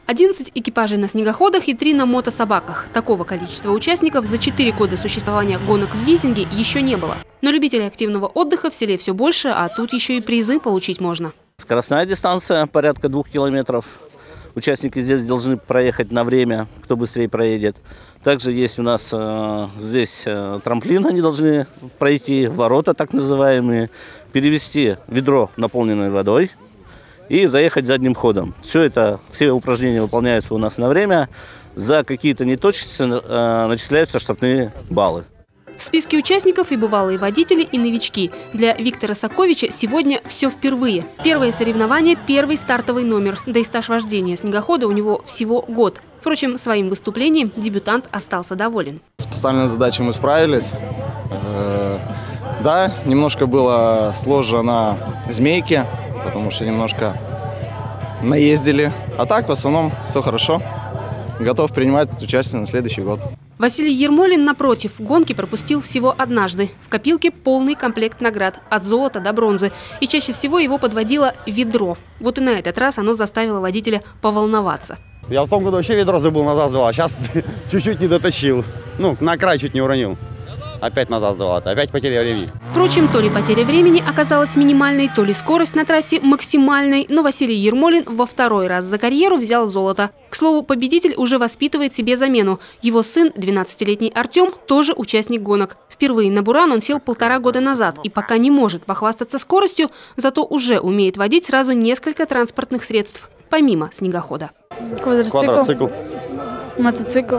11 экипажей на снегоходах и 3 на мотособаках. Такого количества участников за 4 года существования гонок в Визинге еще не было. Но любителей активного отдыха в селе все больше, а тут еще и призы получить можно. Скоростная дистанция порядка 2 километров. Участники здесь должны проехать на время, кто быстрее проедет. Также есть у нас здесь трамплин, они должны пройти, ворота так называемые, перевести ведро, наполненное водой, и заехать задним ходом. Все упражнения выполняются у нас на время. За какие-то неточности начисляются штрафные баллы. В списке участников и бывалые водители, и новички. Для Виктора Саковича сегодня все впервые. Первое соревнование, первый стартовый номер. Да и стаж вождения снегохода у него всего год. Впрочем, своим выступлением дебютант остался доволен. С поставленной задачей мы справились. Да, немножко было сложно на змейке, потому что немножко наездили. А так, в основном, все хорошо. Готов принимать участие на следующий год. Василий Ермолин, напротив, гонки пропустил всего однажды. В копилке полный комплект наград, от золота до бронзы. И чаще всего его подводило ведро. Вот и на этот раз оно заставило водителя поволноваться. Я в том году вообще ведро забыл, назад сдавал, а сейчас чуть-чуть не дотащил. На край чуть не уронил. Опять назад сдавал, опять потеря времени. Впрочем, то ли потеря времени оказалась минимальной, то ли скорость на трассе максимальной. Но Василий Ермолин во второй раз за карьеру взял золото. К слову, победитель уже воспитывает себе замену. Его сын, 12-летний Артем, тоже участник гонок. Впервые на буран он сел 1,5 года назад и пока не может похвастаться скоростью, зато уже умеет водить сразу несколько транспортных средств, помимо снегохода. Квадроцикл. Мотоцикл.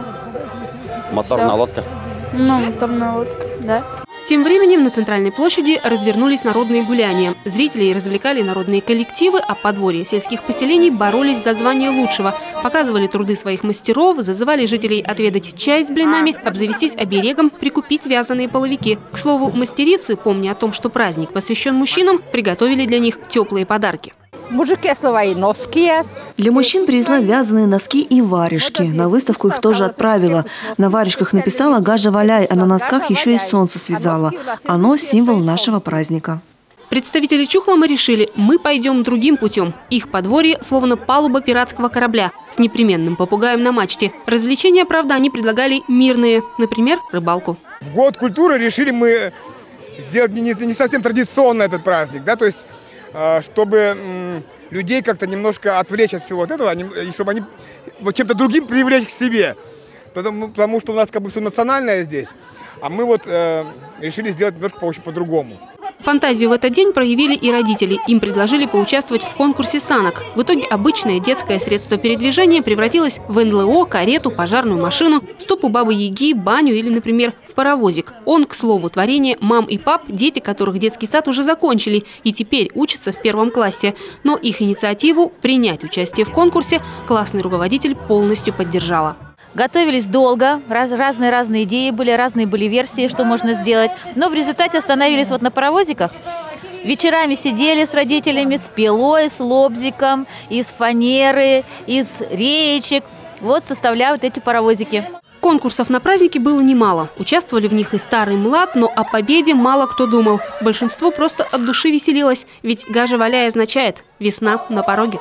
Моторная лодка. Моторная лодка, да. Тем временем на центральной площади развернулись народные гуляния. Зрителей развлекали народные коллективы, а подворья сельских поселений боролись за звание лучшего. Показывали труды своих мастеров, зазывали жителей отведать чай с блинами, обзавестись оберегом, прикупить вязаные половики. К слову, мастерицы, помня о том, что праздник посвящен мужчинам, приготовили для них теплые подарки. Для мужчин привезла вязаные носки и варежки. На выставку их тоже отправила. На варежках написала «Гажа валяй», а на носках еще и солнце связала. Оно – символ нашего праздника. Представители Чухлома решили, мы пойдем другим путем. Их подворье словно палуба пиратского корабля с непременным попугаем на мачте. Развлечения, правда, они предлагали мирные, например, рыбалку. В год культуры решили мы сделать не совсем традиционно этот праздник, да, то есть чтобы людей как-то немножко отвлечь от всего вот этого, и чтобы они вот чем-то другим привлечь к себе. Потому что у нас как бы все национальное здесь, а мы вот решили сделать немножко по-другому. Фантазию в этот день проявили и родители. Им предложили поучаствовать в конкурсе санок. В итоге обычное детское средство передвижения превратилось в НЛО, карету, пожарную машину, ступу Бабы-Яги, баню или, например, в паровозик. Он, к слову, творение мам и пап, дети которых детский сад уже закончили и теперь учатся в 1 классе. Но их инициативу принять участие в конкурсе классный руководитель полностью поддержала. Готовились долго, разные идеи были, разные были версии, что можно сделать. Но в результате остановились вот на паровозиках. Вечерами сидели с родителями, с пилой, с лобзиком, из фанеры, из реечек. Вот составляют эти паровозики. Конкурсов на празднике было немало. Участвовали в них и старый и млад, но о победе мало кто думал. Большинство просто от души веселилось, ведь «Гажа валяй» означает «весна на пороге».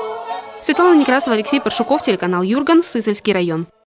Светлана Некрасова, Алексей Паршуков, телеканал Юрган, Сысольский район.